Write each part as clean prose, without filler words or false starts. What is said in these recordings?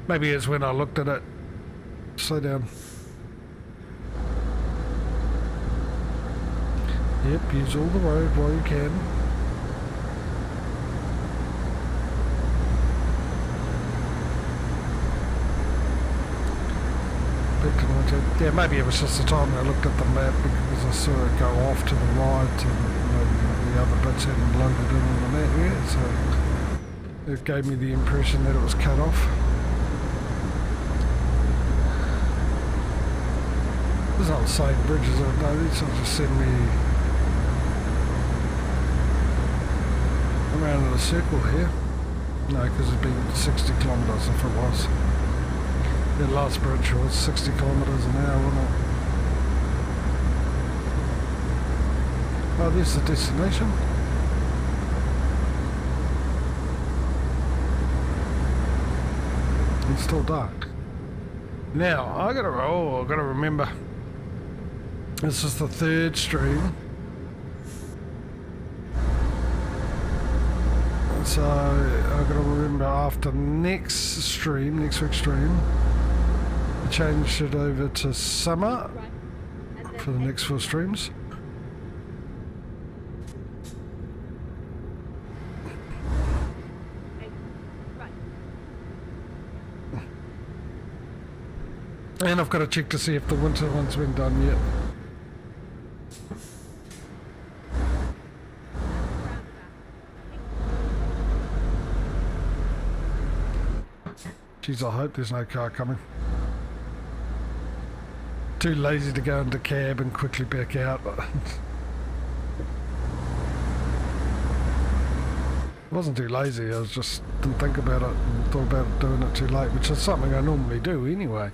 Maybe it's when I looked at it. Slow down. Yep, use all the road while you can. Yeah, maybe it was just the time I looked at the map because I saw it go off to the right and the other bits hadn't loaded in on the map yet, so it gave me the impression that it was cut off. These aren't the same bridges, no, these will just send me around in a circle here. No, because it'd be 60 kilometres if it was. The last bridge was 60 kilometres an hour, wasn't it? Oh, there's the destination. It's still dark. Now, I gotta remember. This is the third stream. So, I gotta remember after next week's stream, change it over to summer for the next 4 streams. And I've got to check to see if the winter one's been done yet. Jeez, I hope there's no car coming. Too lazy to go into cab and quickly back out. I wasn't too lazy, I was just didn't think about it and thought about doing it too late, which is something I normally do anyway.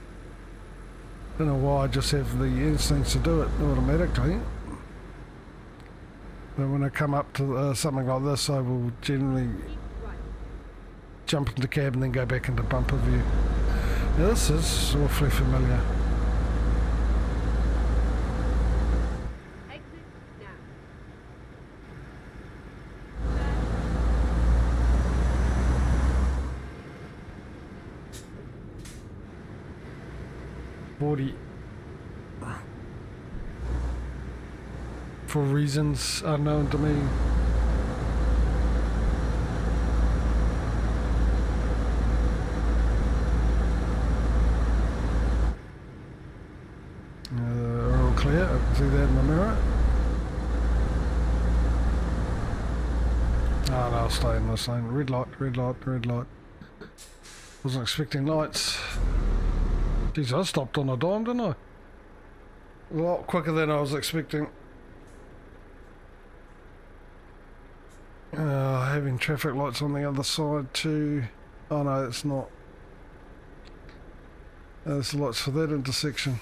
Don't know why I just have the instincts to do it automatically. But when I come up to something like this, I will generally jump into cab and then go back into bumper view. Now this is awfully familiar. For reasons unknown to me. We're all clear. I can see that in the mirror. Oh no, I'll stay in this lane. Red light, red light, red light. Wasn't expecting lights. Jeez, I stopped on a dime, didn't I? A lot quicker than I was expecting. Having traffic lights on the other side too. Oh no, it's not. There's lights for that intersection.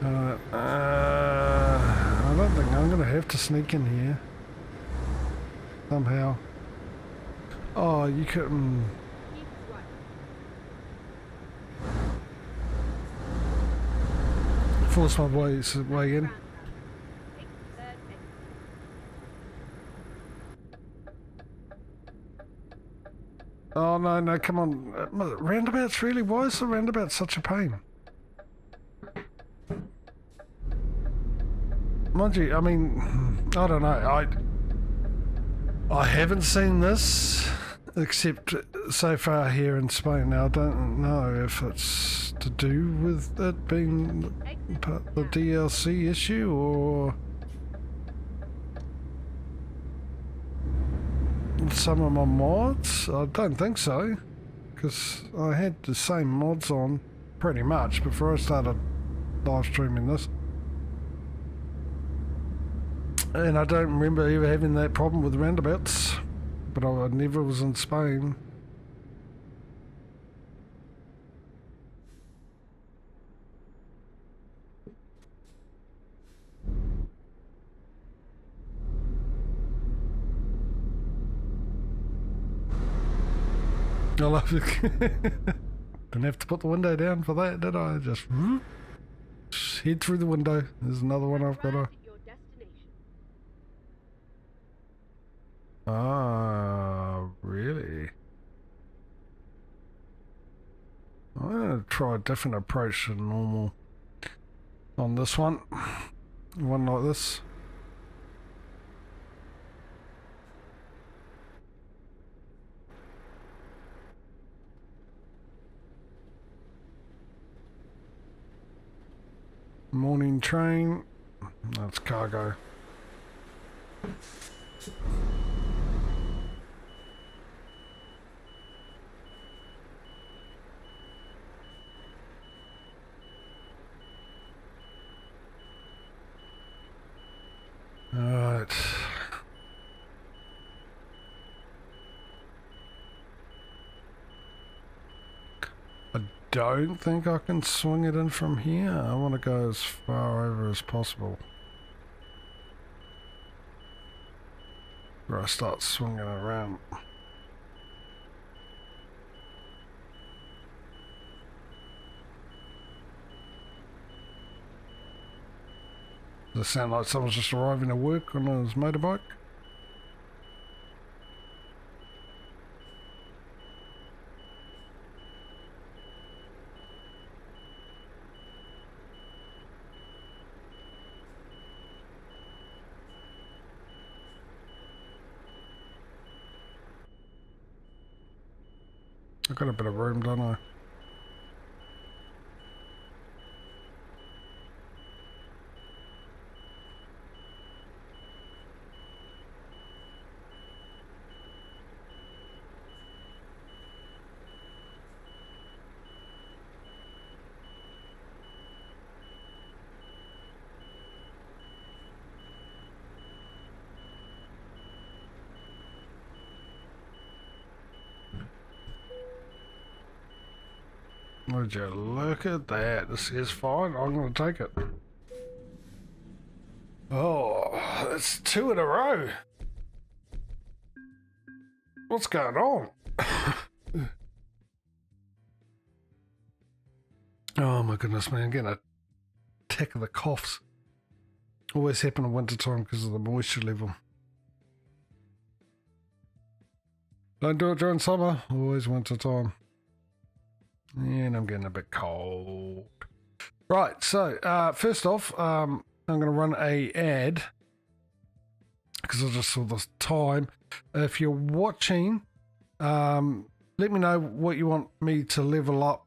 I don't think I'm going to have to sneak in here. Somehow. Oh, you couldn't... Force my way in. Oh no, no, come on. Roundabouts, really? Why is the roundabout such a pain? Mind you, I mean, I don't know. I haven't seen this except so far here in Spain. Now I don't know if it's to do with it being part of the DLC issue or some of my mods. I don't think so, because I had the same mods on pretty much before I started live streaming this. And I don't remember ever having that problem with roundabouts, but I never was in Spain. I love it. Didn't have to put the window down for that, did I? Just head through the window. There's another one I've got to... Ah, really? I'm going to try a different approach than normal on this one. One like this. Morning train. That's cargo. Alright. I don't think I can swing it in from here. I want to go as far over as possible. Where I start swinging around. Does it sound like someone's just arriving to work on his motorbike? I've got a bit of room, don't I? Would you look at that? This is fine. I'm going to take it. Oh, it's 2 in a row. What's going on? Oh my goodness, man. I'm getting a tick of the coughs. Always happen in winter time because of the moisture level. Don't do it during summer. Always winter time. And I'm getting a bit cold. Right, so first off, I'm going to run a ad because I just saw this time. If you're watching, let me know what you want me to level up.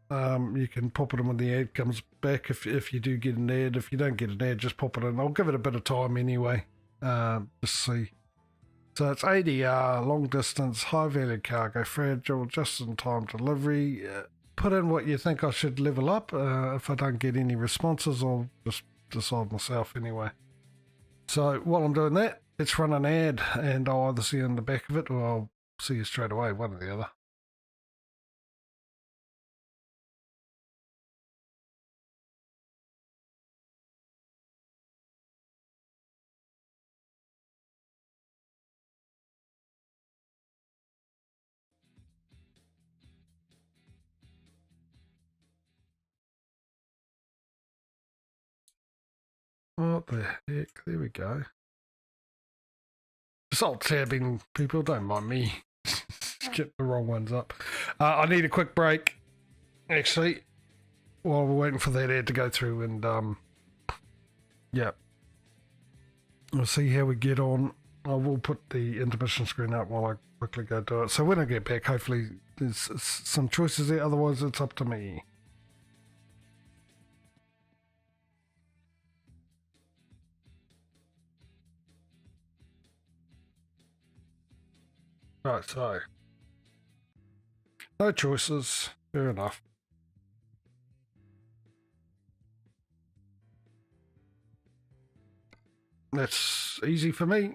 You can pop it in when the ad comes back if you do get an ad. If you don't get an ad, just pop it in. I'll give it a bit of time anyway. Just see. So it's ADR, long distance, high value cargo, fragile, just in time delivery. Put in what you think I should level up. If I don't get any responses, I'll just decide myself anyway. So while I'm doing that, let's run an ad and I'll either see you in the back of it or I'll see you straight away, one or the other. What the heck? There we go. Just alt tabbing, people, don't mind me. Get the wrong ones up. I need a quick break, actually, while we're waiting for that ad to go through, and yeah, we'll see how we get on. I will put the intermission screen up while I quickly go do it. So when I get back, hopefully there's some choices there. Otherwise, it's up to me. Right, so no choices. Fair enough. That's easy for me.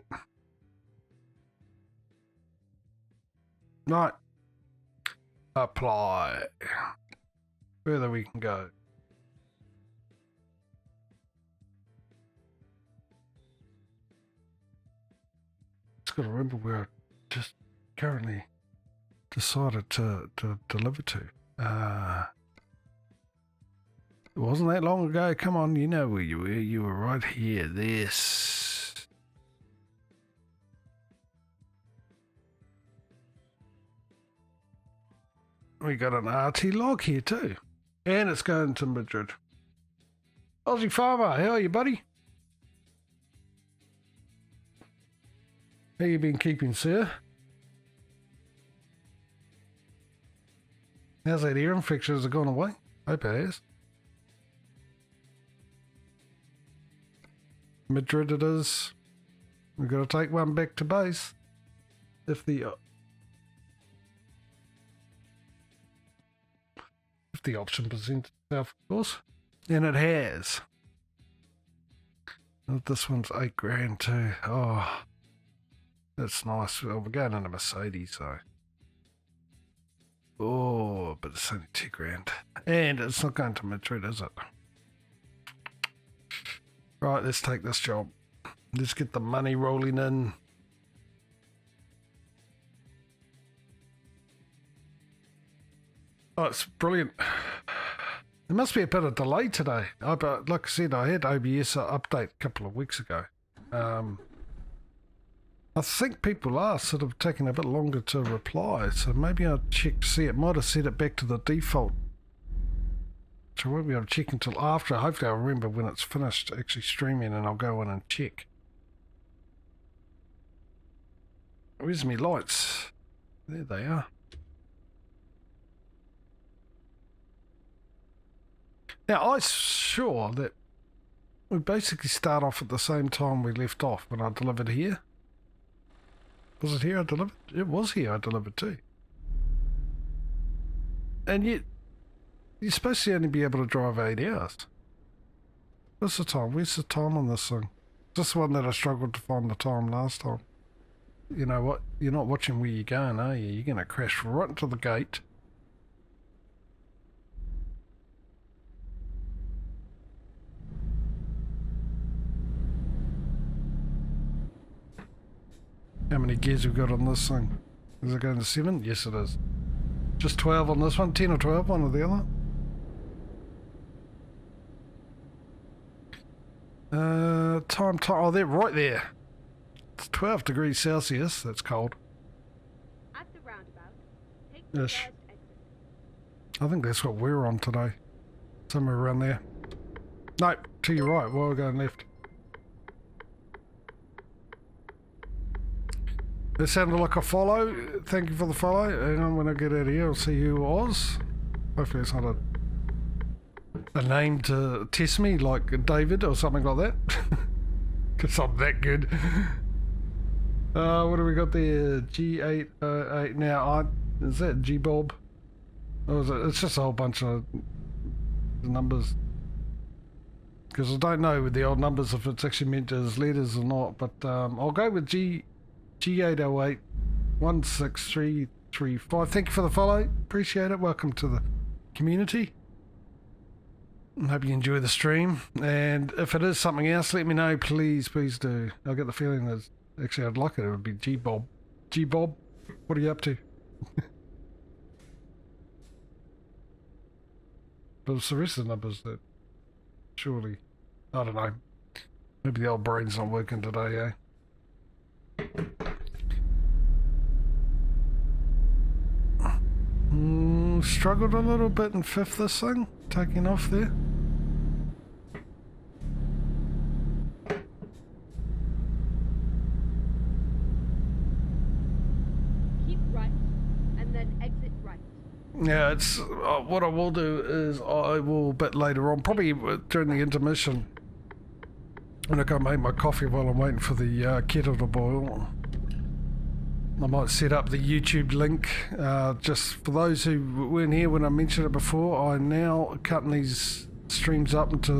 Right. Apply. Further we can go. Just got to remember where I just currently decided to deliver to. It wasn't that long ago. Come on, you know where you were. You were right here. This. We got an RT log here too. And it's going to Madrid. Aussie Farmer, how are you, buddy? How you been keeping, sir? How's that ear infection? Has it gone away? Hope it has. Madrid it is. We've got to take one back to base. If the option presents itself, of course. And it has. This one's $8,000 too. Oh, that's nice. Well, we're going in a Mercedes, so. Oh, but it's only $2,000. And it's not going to Madrid, is it? Right, let's take this job. Let's get the money rolling in. Oh, it's brilliant. There must be a bit of delay today. But like I said, I had OBS update a couple of weeks ago. I think people are sort of taking a bit longer to reply, so maybe I'll check to see. It might have set it back to the default. So I won't be able to check until after. Hopefully I'll remember when it's finished actually streaming and I'll go in and check. Where's my lights? There they are. Now, I'm sure that we basically start off at the same time we left off when I delivered here. Was it here I delivered? It was here I delivered too. And yet, you're supposed to only be able to drive 8 hours. What's the time? Where's the time on this thing? This one that I struggled to find the time last time. You know what? You're not watching where you're going, are you? You're going to crash right into the gate. How many gears we've got on this thing? Is it going to 7? Yes, it is. Just 12 on this one, 10 or 12, one or the other. Time. Oh, they're right there. It's 12 degrees Celsius. That's cold. At the roundabout, take the Yes. first exit. I think that's what we're on today. Somewhere around there. No, to your right. While we're going left. That sounded like a follow. Thank you for the follow. And when I get out of here, I'll see who it was. Hopefully it's not a name to test me, like David or something like that. Because I'm that good. What do we got there? G808. Now, is that G-Bob? Or is it? It's just a whole bunch of numbers. Because I don't know with the old numbers if it's actually meant as letters or not. But I'll go with G808 16335. Thank you for the follow. Appreciate it. Welcome to the community. I hope you enjoy the stream. And if it is something else, let me know. Please do. I get the feeling that actually I'd like it. It would be G-Bob. G-Bob, what are you up to? But it's the rest of the numbers that surely, I don't know. Maybe the old brain's not working today, struggled a little bit in fifth this thing, taking off there. Keep right, and then exit right. Yeah, it's what I will do is I will a bit later on, probably during the intermission, when I go make my coffee while I'm waiting for the kettle to boil. I might set up the YouTube link. Just for those who weren't here when I mentioned it before, I'm now cutting these streams up into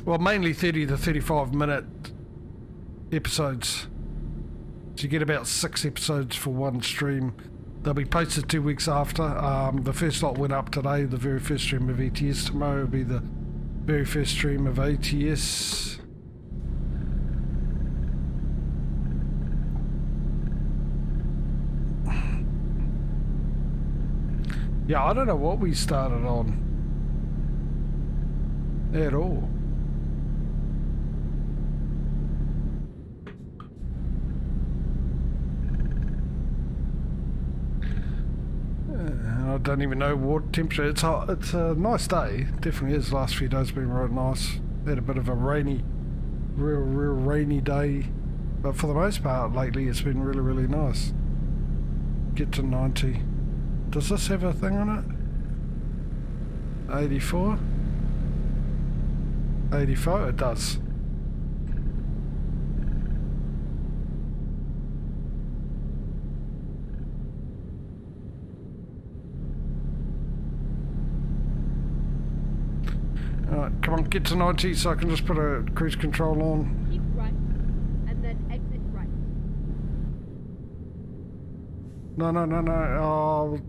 mainly 30 to 35 minute episodes. So you get about 6 episodes for one stream. They'll be posted 2 weeks after. The first lot went up today, the very first stream of ATS. Tomorrow will be the very first stream of ATS. Yeah, I don't know what we started on at all. I don't even know what temperature. It's hot. It's a nice day. Definitely is. Last few days have been real nice. Had a bit of a rainy, real rainy day, but for the most part lately it's been really nice. Get to 90. Does this have a thing on it? 84? 85? It does. Alright, come on, get to 90 so I can just put a cruise control on. Keep right, and then exit right. No. Oh,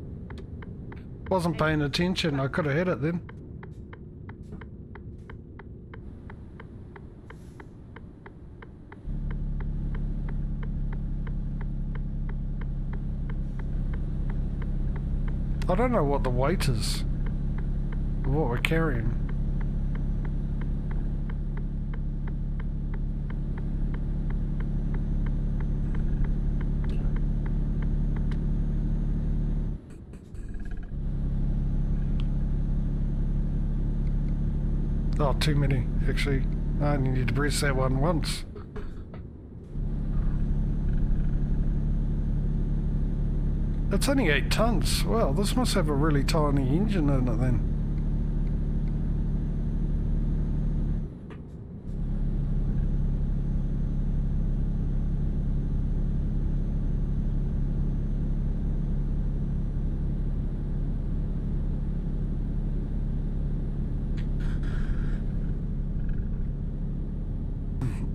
wasn't paying attention. I could have hit it then. I don't know what the weight is, what we're carrying. Oh, too many, actually. I only need to press that one once. It's only 8 tons. Well, this must have a really tiny engine in it then.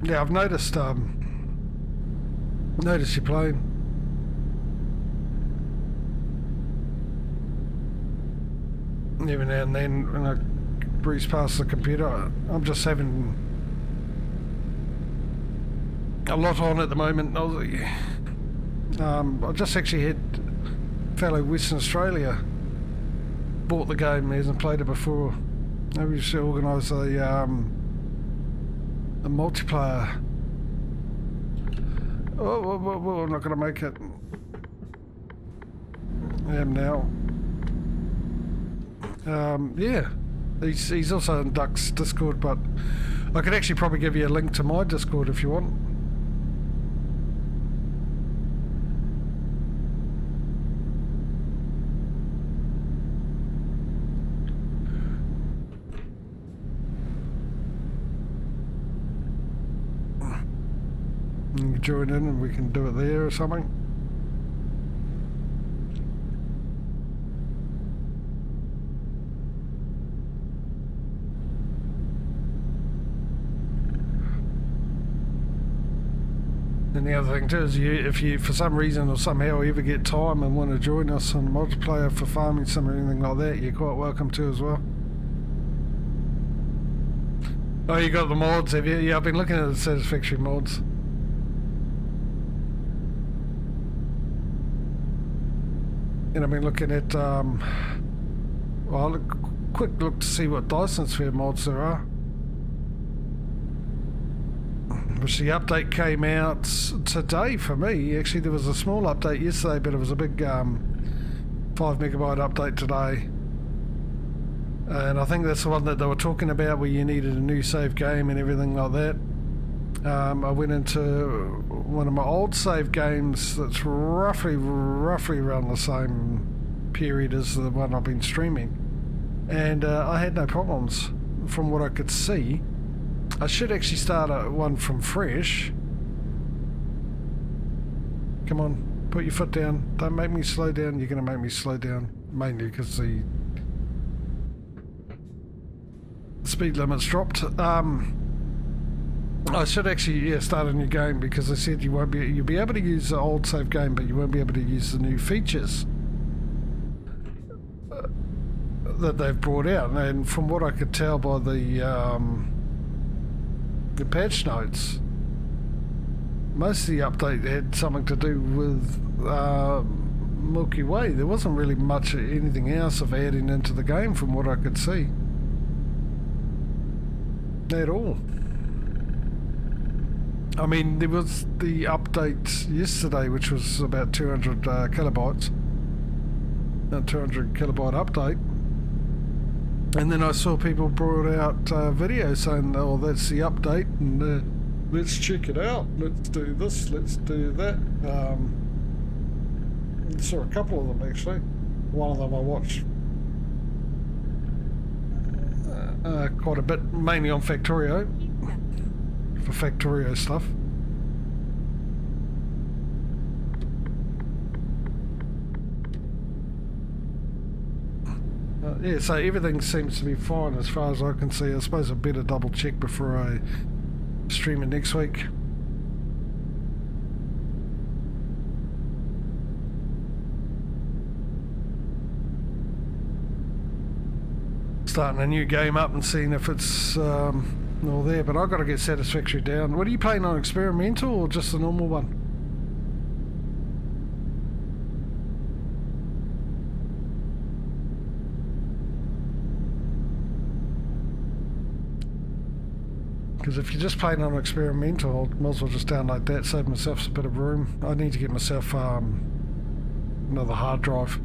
Yeah, I've noticed your plane. Every now and then when I breeze past the computer, I'm just having a lot on at the moment. I just actually had fellow Western Australia bought the game, he hasn't played it before. Maybe we should organise a multiplayer. Oh, I'm not going to make it. I am now. Yeah, he's also in Duck's Discord, but I could actually probably give you a link to my Discord if you want. You can join in and we can do it there or something. And the other thing too is if you for some reason or somehow ever get time and want to join us on multiplayer for farming sim or anything like that, you're quite welcome to as well. Oh, you got the mods, have you? Yeah, I've been looking at the Satisfactory mods. And I've been looking at, well, quick look to see what Dyson Sphere mods there are. Which the update came out today for me. Actually, there was a small update yesterday, but it was a big 5 megabyte update today. And I think that's the one that they were talking about where you needed a new save game and everything like that. I went into one of my old save games that's roughly around the same period as the one I've been streaming, and I had no problems from what I could see. I should actually start one from fresh. Come on, put your foot down. Don't make me slow down. You're going to make me slow down, mainly because the speed limit's dropped. I should actually start a new game because they said you'll be able to use the old save game, but you won't be able to use the new features that they've brought out. And from what I could tell by the patch notes, most of the update had something to do with Milky Way. There wasn't really much anything else of adding into the game from what I could see. At all. I mean, there was the update yesterday, which was about 200 kilobytes. A 200 kilobyte update. And then I saw people brought out videos saying, oh, that's the update, and let's check it out. Let's do this, let's do that. I saw a couple of them, actually. One of them I watched quite a bit, mainly on Factorio. For Factorio stuff. Yeah, so everything seems to be fine as far as I can see. I suppose I better double check before I stream it next week. Starting a new game up and seeing if it's all there, but I've got to get Satisfactory down. What are you playing on, experimental or just the normal one? Because if you're just playing on experimental, I might as well just download that, save myself a bit of room. I need to get myself another hard drive.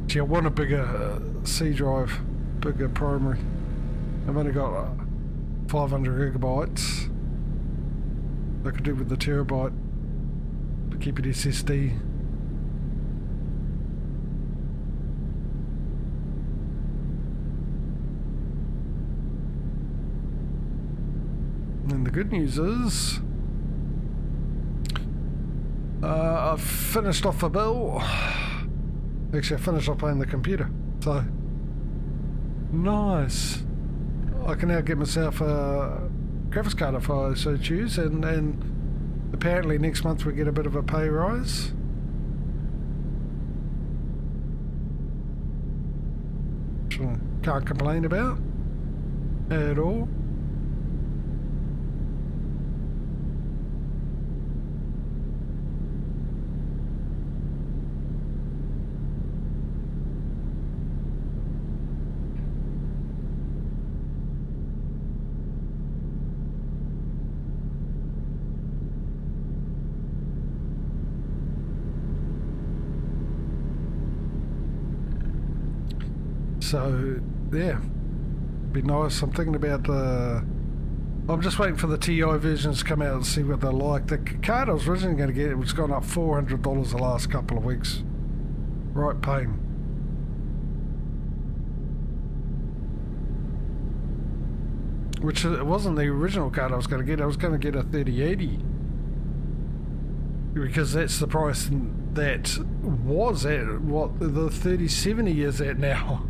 Gee, I want a bigger C drive, bigger primary. I've only got 500 gigabytes. I could do with the terabyte, but keep it SSD. And the good news is, I've finished off the bill. Actually, I finished off playing the computer, so nice. I can now get myself a graphics card if I so choose, and apparently next month we get a bit of a pay rise. Which I can't complain about at all. So, yeah, be nice. I'm thinking about I'm just waiting for the TI versions to come out and see what they're like. The card I was originally going to get, it was gone up $400 the last couple of weeks. Right pain. Which it wasn't the original card I was going to get. I was going to get a 3080. Because that's the price that was at what the 3070 is at now.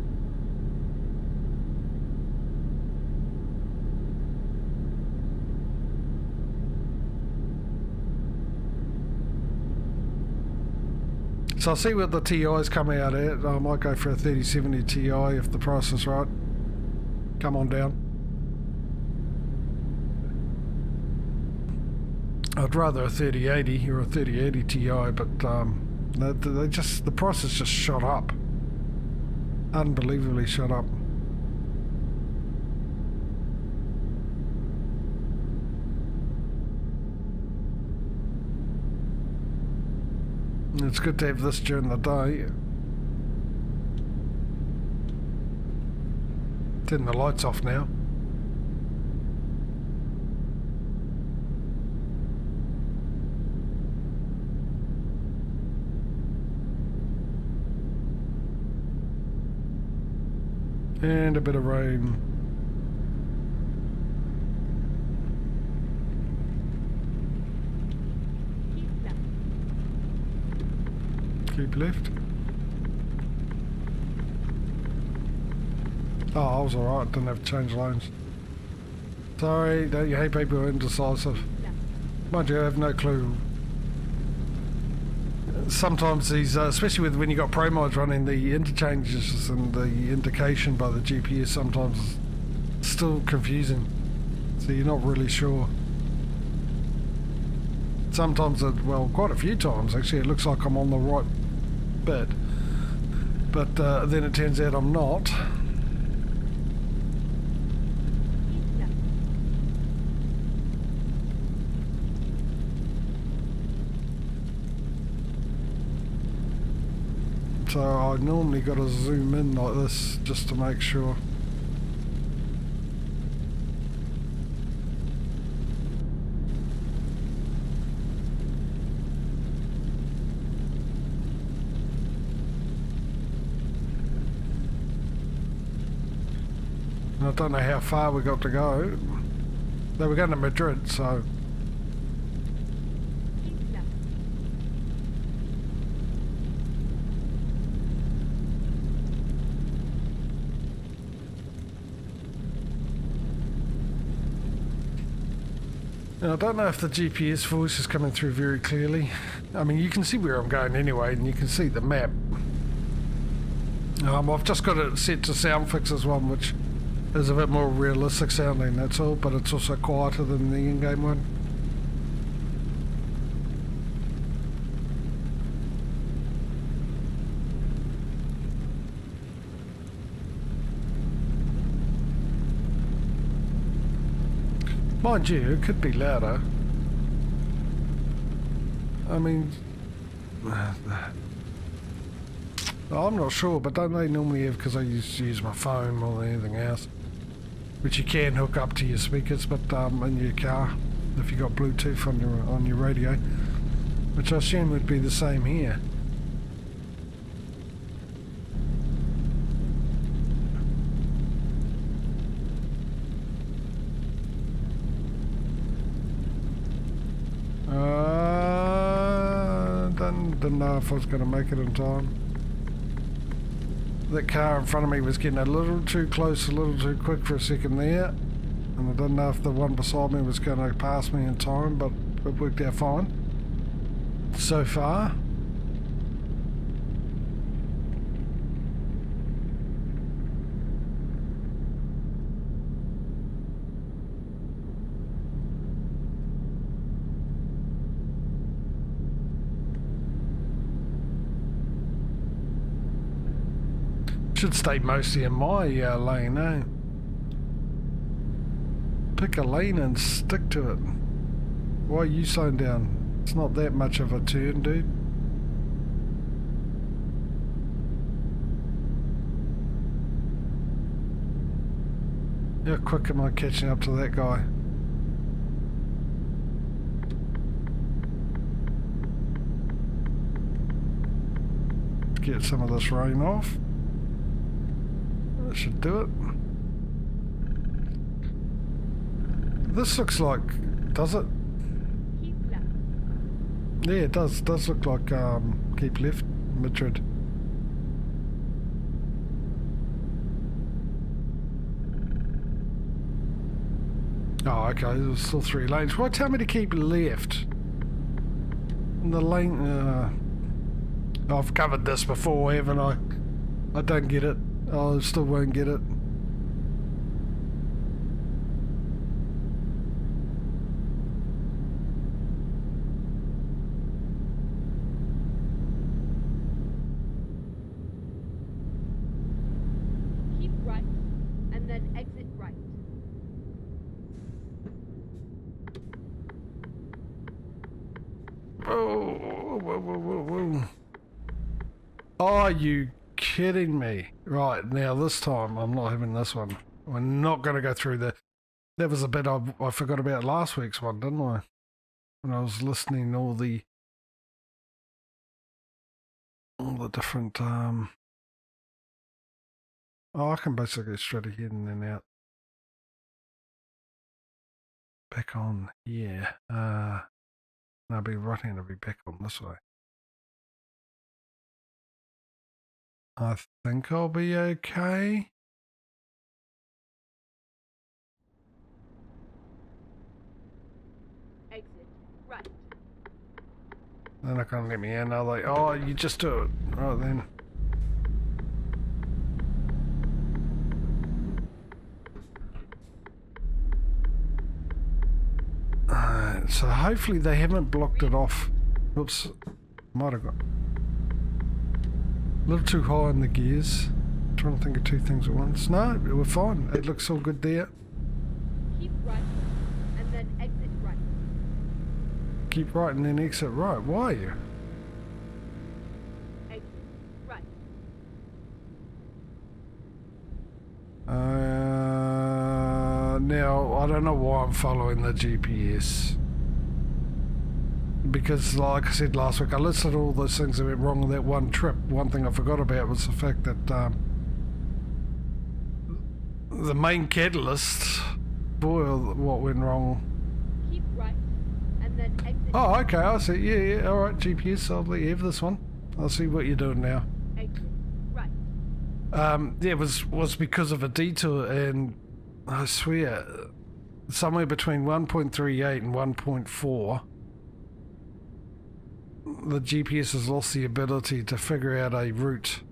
So I'll see what the TIs come out at. I might go for a 3070 Ti if the price is right. Come on down. I'd rather a 3080 or a 3080 Ti, but they just, the price has just shot up. Unbelievably shot up. It's good to have this during the day. Turn the lights off now. And a bit of rain. Keep left. Oh, I was alright, didn't have to change lanes. Sorry, don't you hate people who are indecisive? Mind you, I have no clue. Sometimes these, especially with when you got pro mods running, the interchanges and the indication by the GPS sometimes is still confusing. So you're not really sure. Sometimes, well, quite a few times actually, it looks like I'm on the right bit. But then it turns out I'm not. So I normally got to zoom in like this just to make sure. I don't know how far we got to go. They were going to Madrid, so... Now, I don't know if the GPS voice is coming through very clearly. I mean, you can see where I'm going anyway, and you can see the map. I've just got it set to sound fixes one, which is a bit more realistic sounding, that's all, but it's also quieter than the in-game one. Mind you, it could be louder. I mean... I'm not sure, but don't they normally have, because I used to use my phone more than anything else, which you can hook up to your speakers, but in your car, if you got Bluetooth on your radio, which I assume would be the same here. Didn't know if I was going to make it in time. That car in front of me was getting a little too close, a little too quick for a second there. And I didn't know if the one beside me was going to pass me in time, but it worked out fine. So far. Should stay mostly in my lane, eh? Pick a lane and stick to it. Why are you slowing down? It's not that much of a turn, dude. How quick am I catching up to that guy? Let's get some of this rain off. That should do it. This looks like, does it? Keep left. Yeah, it does. Does look like keep left, Madrid. Oh, okay. There's still 3 lanes. Why tell me to keep left? The lane. I've covered this before, haven't I? I don't get it. I still won't get it. Keep right, and then exit right. Whoa, whoa, whoa, whoa, whoa. Are you kidding me? Right, now this time I'm not having this one. We're not going to go through the... That was a bit I forgot about last week's one, didn't I? When I was listening to all the different... Oh, I can basically go straight ahead and then out. Back on, yeah. No, I'll be right hand, I'll be back on this way. I think I'll be okay. Exit right. They're not going to let me in, are they? Oh, you just do it. Right then. Alright, So hopefully they haven't blocked it off. Oops. Might have got a little too high in the gears. Trying to think of two things at once. No, we're fine. It looks all good there. Keep right, and then exit right. Keep right and then exit right. Why are you? Exit right. Now, I don't know why I'm following the GPS. Because, like I said last week, I listed all those things that went wrong on that one trip. One thing I forgot about was the fact that the main catalyst, boy, what went wrong. Keep right, and then exit. Oh, okay, I see. Yeah, all right, GPS, I'll let you have this one. I'll see what you're doing now. Exit right. Yeah, it was because of a detour, and I swear, somewhere between 1.38 and 1.4, the GPS has lost the ability to figure out a route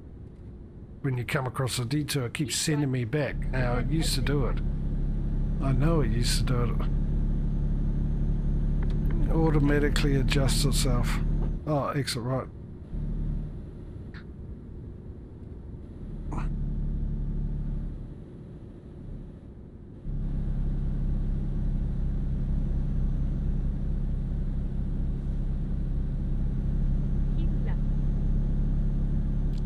when you come across a detour. It keeps sending me back. Now, it used to do it. I know it used to do it. It automatically adjusts itself. Oh, exit right. Keep left.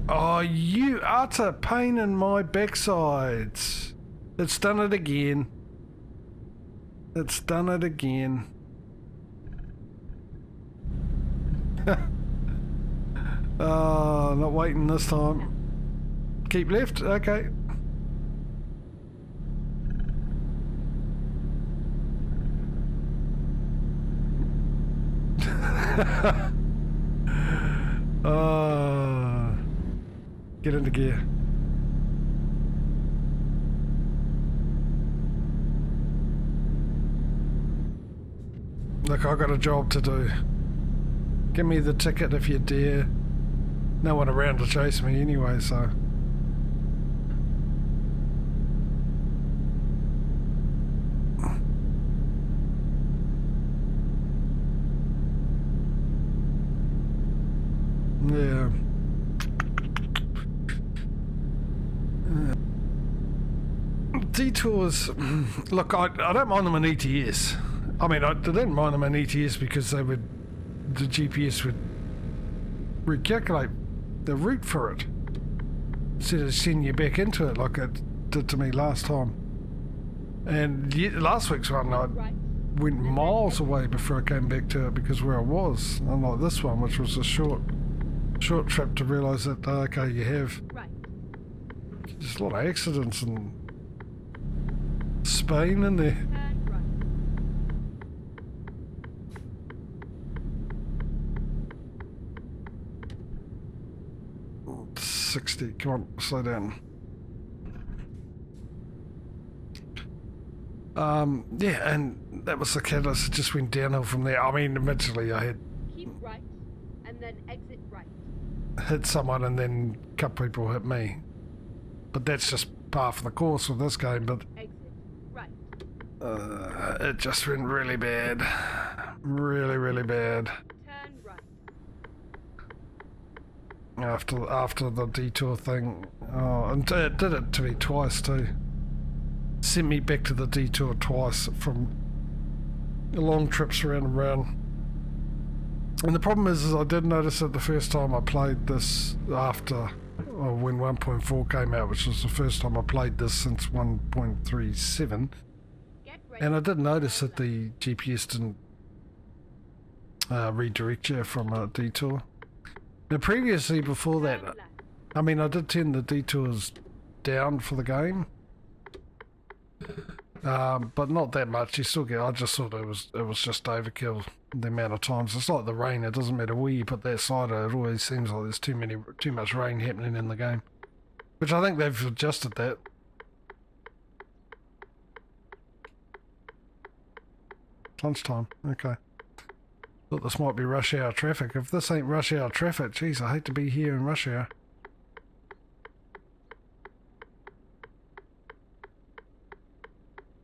Oh, you utter pain in my backsides. It's done it again. It's done it again. Oh, not waiting this time. Keep left? Okay. Get into gear. Look, I got a job to do. Give me the ticket if you dare. No one around to chase me anyway, so. Yeah. Detours, look, I don't mind them in ETS. I mean, I didn't mind them in ETS because the GPS would recalculate the route for it instead of sending you back into it like it did to me last time. And last week's one, I went miles away before I came back to it because where I was, unlike this one, which was a short trip to realise that, okay, you have. There's a lot of accidents in Spain in there. Turn right. 60, come on, slow down. Yeah, and that was the catalyst. It just went downhill from there. I mean, eventually I had Keep right, and then exit right. hit someone and then a couple people hit me. But that's just par for the course with this game, but Exit right. it just went really bad. Really bad. Turn right. After the detour thing. Oh, and it did it to me twice too. Sent me back to the detour twice from long trips around and around. And the problem is I did notice it the first time I played this after, or when 1.4 came out, which was the first time I played this since 1.37. Get ready. And I did notice that the GPS didn't redirect you from a detour. Now previously, before that, Turn left. I mean, I did turn the detours down for the game. But not that much. You still get. I just thought it was just overkill. The amount of times. It's like the rain. It doesn't matter where you put that slider. It always seems like there's too much rain happening in the game. Which I think they've adjusted that. Lunchtime. Okay. Thought this might be rush hour traffic. If this ain't rush hour traffic, geez, I hate to be here in rush hour.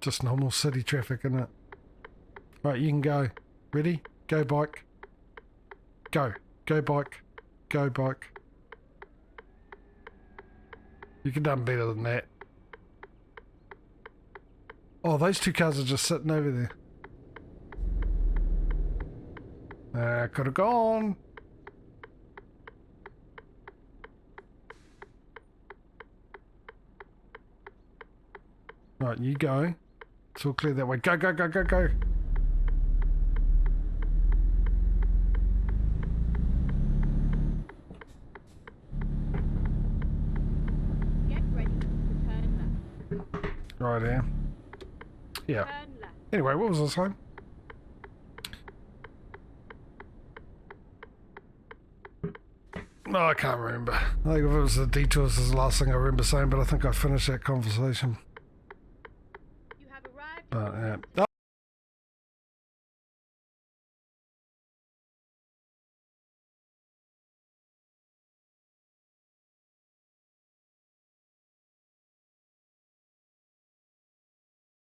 Just normal city traffic, isn't it? Right, you can go. Ready? Go bike. Go. Go bike. Go bike. You could have done better than that. Oh, those two cars are just sitting over there. Could have gone. Right, you go. It's all clear that way. Go, go, go, go, go. Get ready to turn left. Right here. Yeah. Turn left. Anyway, what was I saying? No, I can't remember. I think if it was the detours is the last thing I remember saying, but I think I finished that conversation. You have arrived. But, yeah.